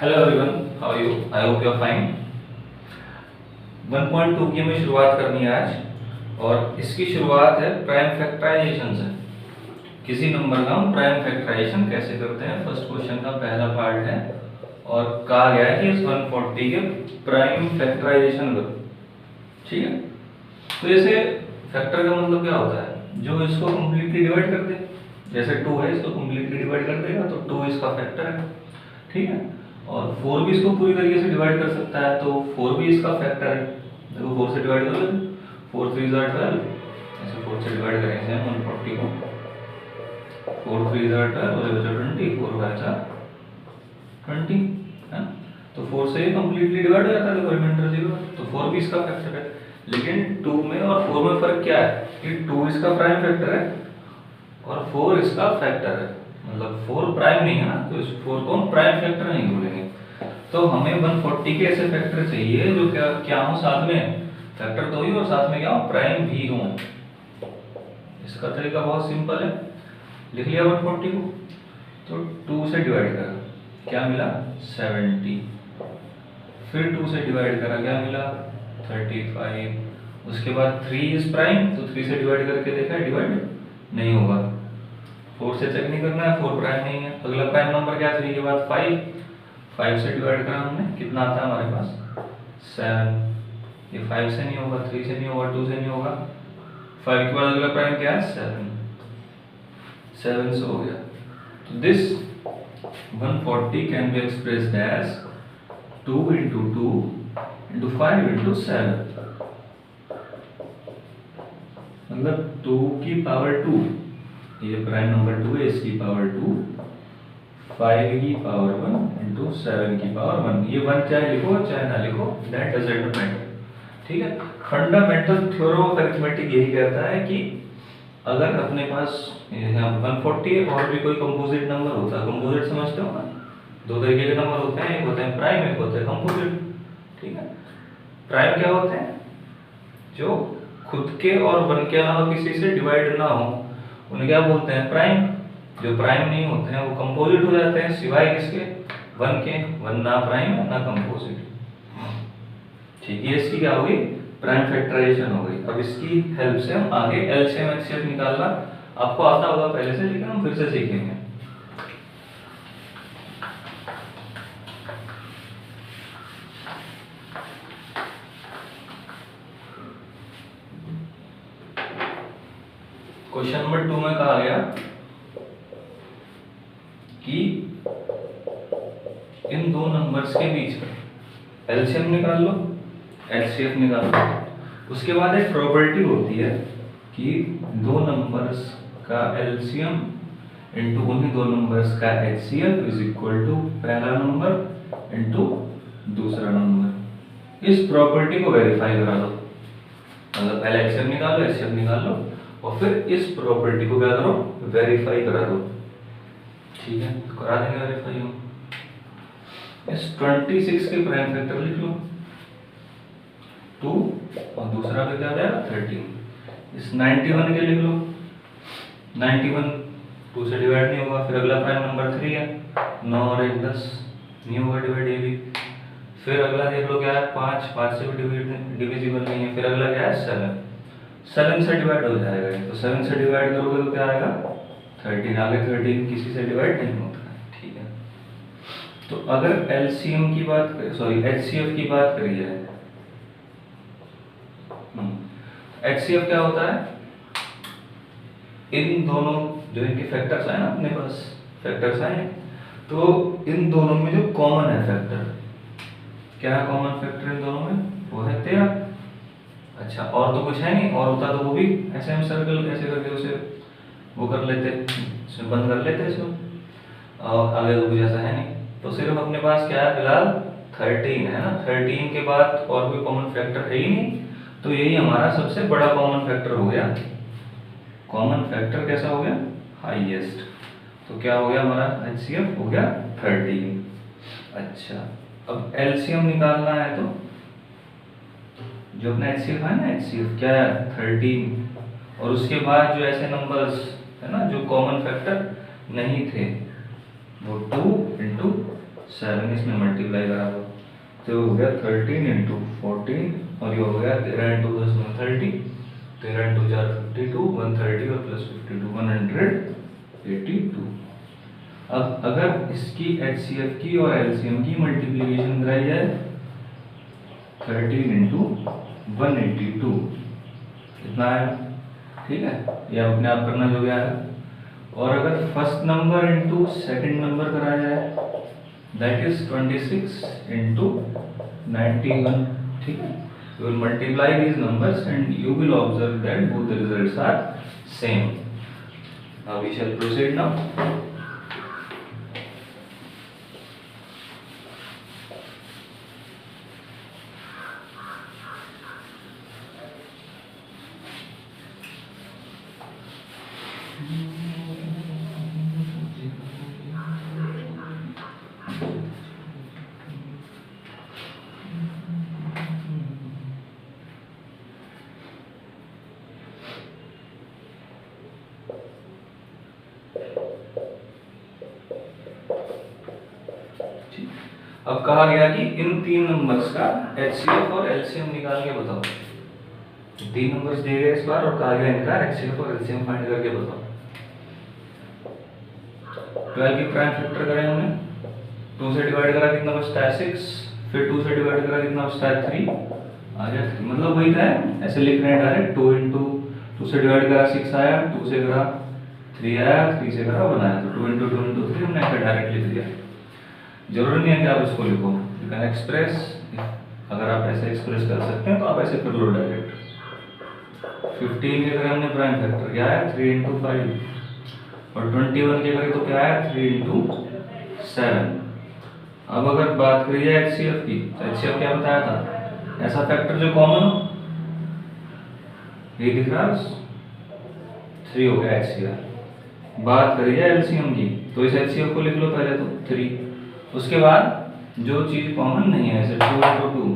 Hello everyone, how are you? I hope you are fine. 1.2 की हमें शुरुआत करनी है आज, और इसकी शुरुआत है प्राइम फैक्टराइजेशन से। किसी नंबर का हम प्राइम फैक्टराइजेशन कैसे करते हैं, फर्स्ट क्वेश्चन का पहला पार्ट है। और कहा गया है कि इस 140 के प्राइम फैक्टराइजेशन करो। ठीक है, तो जैसे फैक्टर का मतलब क्या होता है, जो इसको कंप्लीटली डिवाइड कर दे। जैसे 2 है, इसको कंप्लीटली डिवाइड कर देगा तो 2 इसका फैक्टर है। ठीक है, और 4 भी इसको पूरी तरीके से डिवाइड कर सकता है तो 4 भी इसका फैक्टर है। देखो 4 से डिवाइड करो, 4 3 12, ऐसे 4 से डिवाइड करेंगे हम 140 को। 4 3 12 और ये बचा 20, 4 बचा 20 है। तो 4 से ही कंप्लीटली डिवाइड हो जाता है, तो रिमाइंडर 0 है, तो 4 भी इसका फैक्टर है। लेकिन 2 में और 4 में फर्क क्या है कि 2 इसका प्राइम फैक्टर है और 4 इसका फैक्टर है। मतलब 4 प्राइम नहीं है ना, तो इस 4 को हम प्राइम फैक्टर नहीं बोलेंगे। तो हमें 140 के ऐसे फैक्टर चाहिए जो क्या हो साथ में, फैक्टर तो ही और साथ में क्या हो, प्राइम भी हो। इसका तरीका बहुत सिंपल है, लिख लिया 140 को, तो 2 से डिवाइड करा, क्या मिला 70। फिर 2 से डिवाइड करा, क्या मिला 35। उसके बाद 3 इज प्राइम, तो 3 से डिवाइड करके देखा डिवाइड नहीं होगा। 4 से चेक नहीं करना है, 4 प्राइम नहीं है। अगला प्राइम नंबर क्या, 3 के बाद 5, 5 से डिवाइड करा हमने, कितना आता है हमारे पास 7। ये 5 से नहीं होगा, 3 से नहीं होगा, 2 से नहीं होगा। 5 के बाद अगला प्राइम क्या है 7, 7 से हो गया। तो this 140 can be expressed as 2 into 2 into 5 into 7, मतलब 2 की पावर 2, ये प्राइम नंबर 2 है, इसकी पावर 2, 5 की पावर 1 इंटू 7 की पावर 1। ये 1 चाहे लिखो चाहे ना लिखो, दैट डजंट मैटर। ठीक है, फंडामेंटल थ्योरम ऑफ अरिथमेटिक यही कहता है कि अगर अपने पास 140 है और भी कोई कंपोजिट नंबर होता है, कंपोजिट समझते हो ना, दो तरीके के नंबर होते हैं, एक होते हैं प्राइम, एक होते हैं कंपोजिट। ठीक है, प्राइम क्या होते हैं, जो खुद के और 1 के अलावा किसी से डिवाइड ना हो, उन्हें क्या बोलते हैं प्राइम। जो प्राइम नहीं होते हैं वो कंपोजिट हो जाते हैं, सिवाय किसके, 1 के। 1 ना प्राइम है ना कंपोजिट। ठीक है, इसकी क्या होगी, प्राइम फैक्टराइजेशन हो गई। अब इसकी हेल्प से हम आगे एलसीएम एचसीएफ निकालना आपको आता होगा पहले से, लेकिन हम फिर से सीखेंगे। क्वेश्चन नंबर 2 में कहा गया कि इन दो नंबर्स के बीच एलसीएम निकाल लो, एचसीएफ निकाल लो। उसके बाद एक प्रॉपर्टी होती है कि दो नंबर्स का एलसीएम इनटू उन्हीं दो नंबर्स का एचसीएफ इज इक्वल टू पहला नंबर इनटू दूसरा नंबर। इस प्रॉपर्टी को वेरीफाई करा दो, मतलब पहले एलसीएम निकालो, एचसीएफ निकाल लो, और फिर इस प्रॉपर्टी को क्या करो, वेरीफाई करा दो। ठीक है, तो करा देंगे वेरीफाई हम। इस 26 के प्राइम फैक्टर लिख लो 2, और दूसरा का क्या जाएगा 13। इस 91 के लिख लो, 91 2 से डिवाइड नहीं होगा। फिर अगला प्राइम नंबर 3 है, 9 और 1 10, नहीं होगा डिवाइड ये भी। फिर अगला देख लो क्या है 5, 5 से भी डिविजिबल नहीं है। फिर अगला क्या है 7, 7 से डिवाइड हो जाएगा, तो 7 से डिवाइड करोगे तो क्या आएगा 13। आगे 13 किसी से डिवाइड नहीं होता है। ठीक है, तो अगर एलसीएम की बात करें, सॉरी एचसीएफ की बात करी जाए, एचसीएफ क्या होता है, इन दोनों जो इनके फैक्टर्स आए ना अपने पास, फैक्टर्स आए, तो इन दोनों में जो कॉमन है फैक्टर, क्या है कॉमन फैक्टर इन दोनों में, वो है 13। अच्छा, और तो कुछ है नहीं, और होता तो वो भी ऐसे हम सर्कल कैसे करके उसे वो कर लेते, इसमें बंद कर लेते इसमें, और आगे तो कुछ ऐसा है नहीं। तो सिर्फ अपने पास क्या है फिलहाल 13 है ना, 13 के बाद और कोई कॉमन फैक्टर है ही नहीं, तो यही हमारा सबसे बड़ा कॉमन फैक्टर हो गया। कॉमन फैक्टर कैसा हो गया, हाईएस्ट। तो क्या हो गया हमारा एचसीएफ हो गया 13। अच्छा, अब एलसीएम निकालना है, तो जो अपना एचसीएफ है ना, एचसीएफ क्या है 13, और उसके बाद जो ऐसे नंबर्स है ना जो कॉमन फैक्टर नहीं थे, वो 2 into 7 इसमें मल्टीप्लाई करा दो तो हो गया 13 इंटू 14 और ये हो गया 13 इंटू 10 130, 13 इंटू 4 52, 130 और प्लस 52 182। अब अगर इसकी HCF की और LCM की मल्टीप्लिकेशन कराई जाए 13 इंटू 182 इतना आया, ठीक है, ये अपने आप करना जो भी आया। और अगर first number into second number करा जाए दैट इज 26 इंटू 91, ठीक है। You will multiply these numbers and you will observe that both the results are same. Now we shall proceed now. अब कहा गया कि इन तीन नंबर्स का HCF और LCM निकाल के बताओ। तीन नंबर्स दिए गए इस बार और कहा गया इनका HCF और LCM फाइंड करके बताओ। 12 की प्राइम फैक्टर करें हमने, 2 से डिवाइड करा कितना बचता है 6, फिर 2 से डिवाइड करा कितना बचता है 3, आ गया 3, मतलब वही था, ऐसे लिख रहे हैं डायरेक्ट। 2 इंटू 2 से डिवाइड करा 6 आया, 2 से करा 3 आया, 3 से करा 1 आया, तो 2 इंटू 2 इंटू 3 हमने डायरेक्ट लिख दिया। जरूरी नहीं है कि आप इसको लिखो, यू कैन एक्सप्रेस, अगर आप ऐसे एक्सप्रेस कर सकते हैं तो आप ऐसे कर लो डायरेक्ट। 15 के करें हमने प्राइम फैक्टर क्या है 3 इंटू 5 और 21 के करें तो क्या है 3 इंटू 7। अब अगर बात करी जाए HCF की, तो HCF क्या बताया था, ऐसा फैक्टर जो कॉमन हो, ये दिख रहा है 3 हो गया HCF। बात करी जाए LCM की तो इस HCF को लिख लो पहले तो 3, उसके बाद जो चीज कॉमन नहीं है, जैसे 2 इंटू 2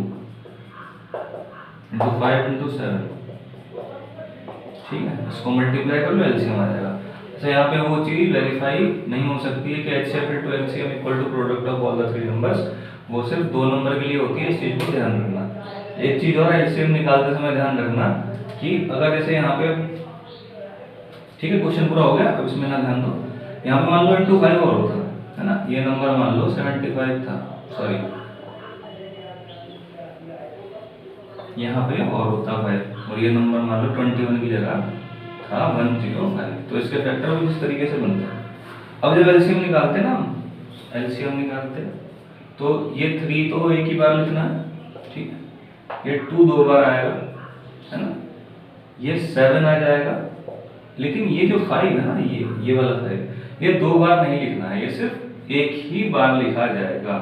इंटू 5 इंटू 7, ठीक है, इसको मल्टीप्लाई कर लो LCM आ जाएगा। अच्छा यहाँ पे वो चीज वेरीफाई नहीं हो सकती है कि HCF into LCM equal to product of all the 3 numbers, वो सिर्फ 2 नंबर के लिए होती है, इस चीज को ध्यान रखना। एक चीज और LCM निकालते समय ध्यान रखना कि अगर जैसे यहाँ पे, ठीक है, क्वेश्चन पूरा हो गया, अब इसमें ना ध्यान दो। यहाँ पे मान लो इंटू 5 और होता है ना, ये नंबर मान लो 75 था, सॉरी यहाँ पे और होता 5 और ये नंबर मान लो 21 की जगह था 105, तो इसके फैक्टर भी इस तरीके से बनते हैं। अब जब LCM निकालते हैं ना, LCM निकालते हैं तो ये 3 तो एक ही बार लिखना है, ठीक है, ये 2 2 बार आएगा, है ना, ये 7 आ जाएगा, लेकिन ये जो 5 है ना, ये वाला 5 ये 2 बार नहीं लिखना है, ये सिर्फ एक ही बार लिखा जाएगा,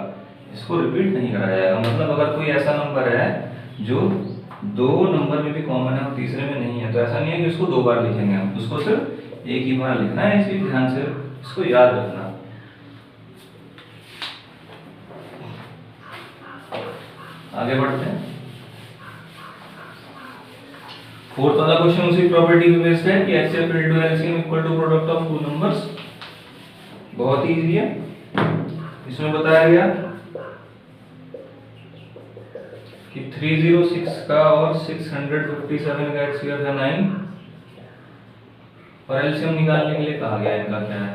इसको रिपीट नहीं करा जाएगा। मतलब अगर कोई ऐसा नंबर है जो 2 नंबर में भी कॉमन है और तीसरे में नहीं है, तो ऐसा नहीं है कि उसको 2 बार लिखेंगे हम, उसको सिर्फ एक ही बार लिखना है, इसी ध्यान से इसको याद रखना। आगे बढ़ते हैं। 4th वाला क्वेश्चन उसी प्रॉपर्टी पे बेस्ड है कि HCF into LCM equal to product of 2 numbers. बहुत ही इजी है। इसमें बताया गया कि 306 का और 657 का HCF है 9 और LCM निकालने के लिए कहा गया इनका क्या है,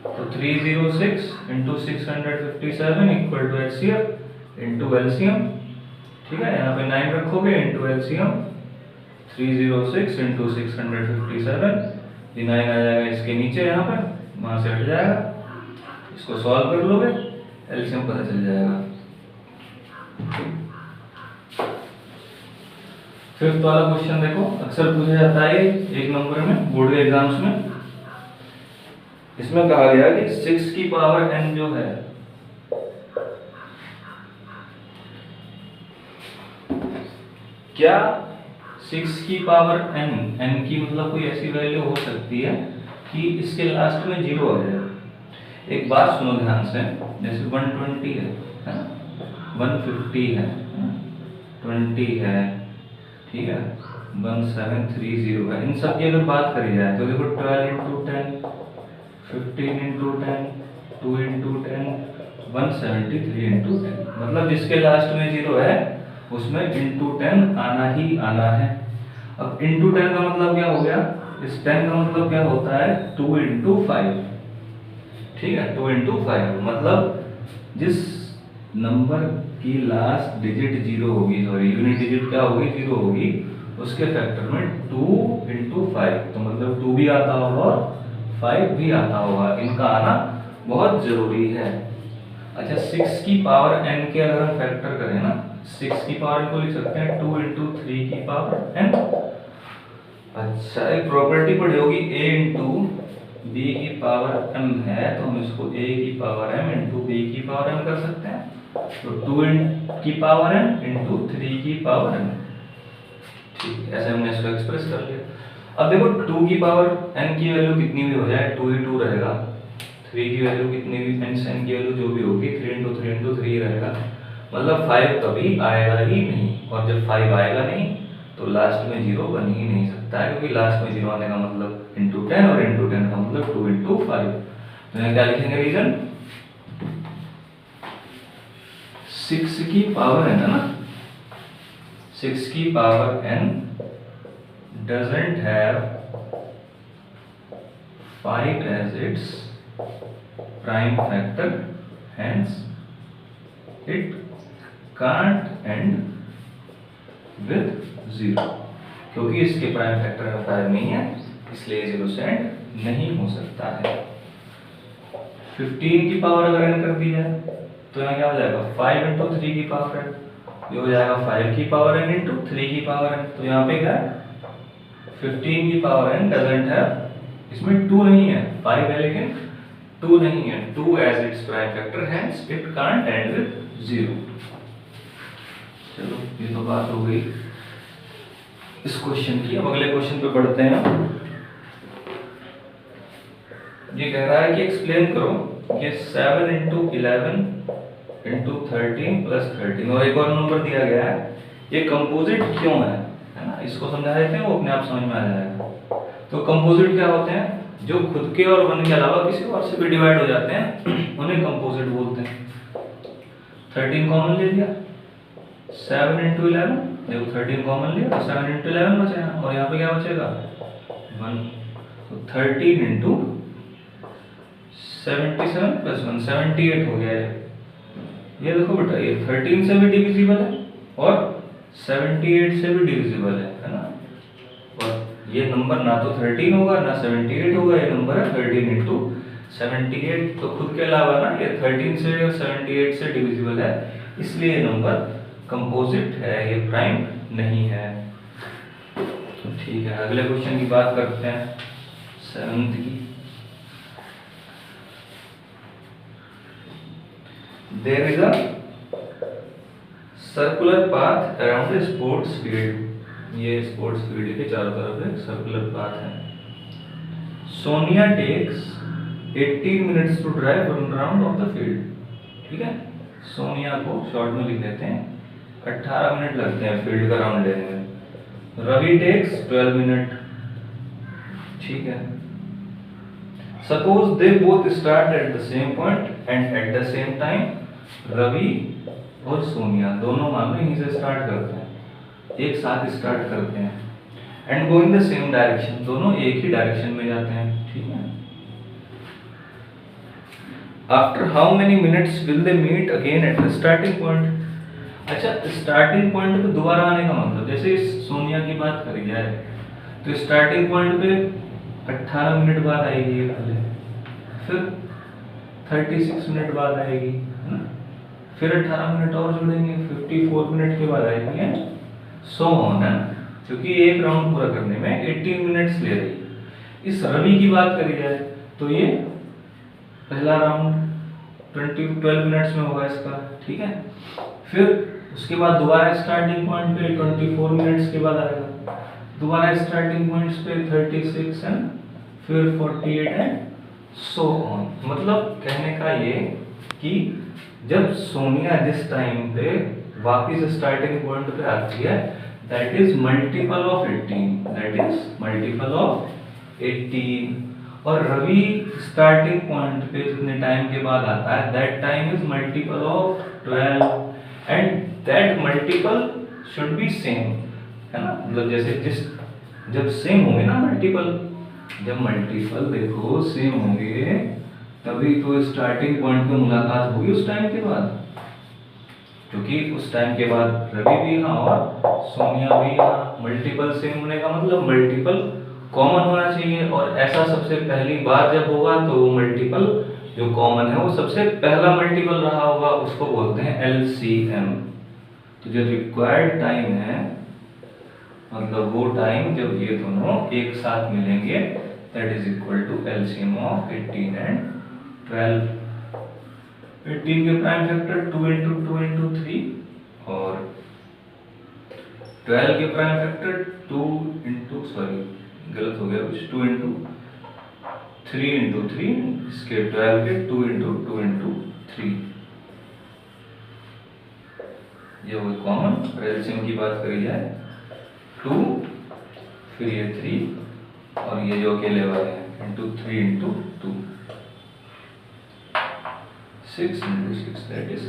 तो 306 into 657 equal to HCF into LCM, ठीक है, यहाँ पे 9 रखोगे इंटू LCM, 306 इंटू 657, ये 9 आ जाएगा इसके नीचे, यहाँ पे वहां से हट जाएगा, इसको सॉल्व कर लोगे LCM पता चल जाएगा। 5th वाला क्वेश्चन देखो, अक्सर पूछा जाता है 1 नंबर में बोर्ड के एग्जाम्स में। इसमें कहा गया कि 6 की पावर n जो है, क्या 6 की पावर n की मतलब कोई ऐसी वैल्यू हो सकती है कि इसके लास्ट में 0 आ जाए। एक बात सुनो ध्यान से, जैसे 120 है ना, 150 है, 20 है, ठीक है, 1730 है, इन सब की अगर बात करी जाए तो देखो 12 इंटू 10, 15 इंटू 10, 2 इंटू 10, 173 इंटू 10, मतलब जिसके लास्ट में 0 है उसमें इंटू 10 आना ही आना है। अब इंटू 10 का मतलब क्या हो गया, इस 10 का मतलब क्या होता है 2 इंटू 5, ठीक है 2 इंटू 5, मतलब जिस नंबर की लास्ट डिजिट 0 होगी, सॉरी यूनिट डिजिट क्या होगी 0 होगी, उसके फैक्टर में 2 इंटू 5, तो मतलब 2 भी आता होगा और 5 भी आता होगा, इनका आना बहुत जरूरी है। अच्छा 6 की पावर n के अगर हम फैक्टर करें ना, 6 की पावर n को लिख सकते हैं 2 इंटू 3 की पावर n। अच्छा एक प्रॉपर्टी पड़ी होगी a इंटू बी की पावर m है, तो हम इसको a की पावर m इंटू बी की पावर m कर सकते हैं, तो 2 की पावर n इंटू 3 की पावर m, ठीक है ऐसे हमने इसको एक्सप्रेस कर लिया। अब देखो 2 की पावर n की वैल्यू कितनी भी हो जाए 2 ही 2 रहेगा, 3 की वैल्यू कितनी भी n की वैल्यू जो भी होगी 3 इंटू 3 इंटू 3 रहेगा, मतलब 5 कभी आएगा ही नहीं, और जब 5 आएगा नहीं तो लास्ट में 0 बन ही नहीं सकता है, क्योंकि लास्ट में 0 आने का मतलब इंटू 10 और इंटू 10 का मतलब 2 इंटू 5। तो यहाँ क्या लिखेंगे रीजन, 6 की पावर n है ना, 6 की power n doesn't have 5 as its prime factor, hence it can't end with 0, क्योंकि इसके प्राइम फैक्टर में 5 नहीं है इसलिए 0 से एंड नहीं हो सकता है। 15 की पावर अगर n कर दी जाए तो यहाँ क्या हो जाएगा 5 इंटू 3 की पावर n, ये हो जाएगा 5 की पावर n इंटू 3 की पावर n, तो यहाँ पे क्या है 15 की पावर n डजंट है, इसमें 2 नहीं है 5 है लेकिन 2 नहीं है, 2 as its prime factor, hence it can't end with 0। चलो ये तो बात हो गई इस क्वेश्चन की। अब अगले क्वेश्चन पे बढ़ते हैं। ये कह रहा है कि एक्सप्लेन करो कि 7 इंटू 11 इंटू 13 प्लस 13, और एक और नंबर दिया गया है, ये कंपोजिट क्यों है ना, इसको समझा देते हैं, वो अपने आप समझ में आ जाएगा। तो कंपोजिट क्या होते हैं, जो खुद के और वन के अलावा किसी और से भी डिवाइड हो जाते हैं उन्हें कंपोजिट बोलते हैं। 13 कॉमन ले लिया, 7 इंटू 11, देखो 13 कॉमन लिया तो 7 इंटू 11 बचेगा, और यहाँ पे क्या बचेगा 1, तो 13 इंटू 77 प्लस 1 78 हो गया है। ये देखो बेटा ये 13 से भी डिविजिबल है और 78 से भी डिविजिबल है ना, और ये नंबर ना तो 13 होगा ना 78 होगा, ये नंबर है 13 इंटू 78, तो खुद के अलावा ना ये 13 से और 78 से डिविजिबल है, इसलिए ये नंबर कंपोजिट है, ये प्राइम नहीं है। तो ठीक है अगले क्वेश्चन की बात करते हैं 7th की। There is a circular path around a sports field, ये स्पोर्ट्स फील्ड के चारों तरफ एक सर्कुलर पाथ है। Sonia takes 18 minutes to drive one round of the field, ठीक है सोनिया को शॉर्ट में लिख देते हैं 18 मिनट लगते हैं फील्ड का राउंड लेने में। रवि टेक्स 12 मिनट, ठीक है। Suppose they both start at the same point and at the same time, Ravi और सोनिया दोनों मान लो यहीं से स्टार्ट करते हैं, एक साथ स्टार्ट करते हैं, and go in the same direction, दोनों एक ही डायरेक्शन में जाते हैं, ठीक है। After how many minutes will they meet again at the starting point. अच्छा स्टार्टिंग पॉइंट पे दोबारा आने का मतलब, जैसे सोनिया की बात करी जाए तो स्टार्टिंग पॉइंट पे 18 मिनट बाद आएगी पहले, फिर 36 मिनट बाद आएगी है ना, फिर 18 मिनट और जुड़ेंगे, 54 मिनट के बाद आएगी, सो ऑन है, क्योंकि एक राउंड पूरा करने में 18 मिनट्स ले रही। इस रवि की बात करी जाए तो ये पहला राउंड 12 मिनट्स में होगा इसका, ठीक है। फिर उसके बाद दोबारा स्टार्टिंग पॉइंट पे 24 मिनट्स के बाद आएगा, दोबारा स्टार्टिंग पॉइंट्स पे 36 एंड फिर 48 एंड सो ऑन। मतलब कहने का ये कि जब सोनिया जिस टाइम पे वापस स्टार्टिंग पॉइंट पे आती है, that is multiple of 18, that is multiple of 18, और रवि स्टार्टिंग पॉइंट पे जितने टाइम के बाद आता है that time is multiple of 12 and that multiple should be same, है ना। मतलब जैसे जिस जब सेम होंगे ना मल्टीपल, जब मल्टीपल देखो सेम होंगे तभी तो स्टार्टिंग पॉइंट पे मुलाकात होगी उस टाइम के बाद, क्योंकि उस टाइम के बाद रवि भी यहाँ और सोनिया भी यहाँ। मल्टीपल सेम होने का मतलब मल्टीपल कॉमन होना चाहिए, और ऐसा सबसे पहली बार जब होगा तो मल्टीपल जो कॉमन है वो सबसे पहला मल्टीपल रहा होगा, उसको बोलते हैं एलसीएम। तो जो रिक्वायर्ड टाइम है मतलब वो टाइम जब ये दोनों एक साथ मिलेंगे that is equal to LCM of 18 and 12। 18 के प्राइम फैक्टर 2 इंटू 2 इंटू 3 और 12 के प्राइम फैक्टर 2 इंटू सॉरी गलत हो गया कुछ 2 इंटू 3 इंटू 3, इसके 12 के 2 इंटू 2 इंटू 3। ये वो कॉमन एलसीएम की बात करी जाए 2 फिर ये 3 और ये जो अकेले वाले हैं into 3 into 2 6 into 6 that is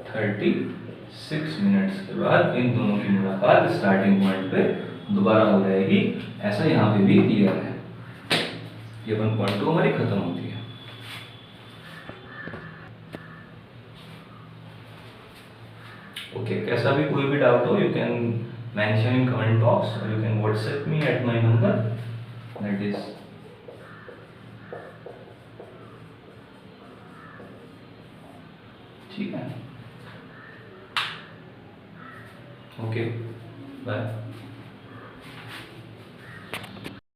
36 minutes के बाद इन दोनों की मुलाकात स्टार्टिंग पॉइंट पे दोबारा हो जाएगी, ऐसा यहाँ पे भी दिया है। ये 1.2 हमारी खत्म होती है। ओके, कैसा भी कोई भी डाउट हो you can mention in comment box और you can WhatsApp me at my number that is ठीक है। Okay bye.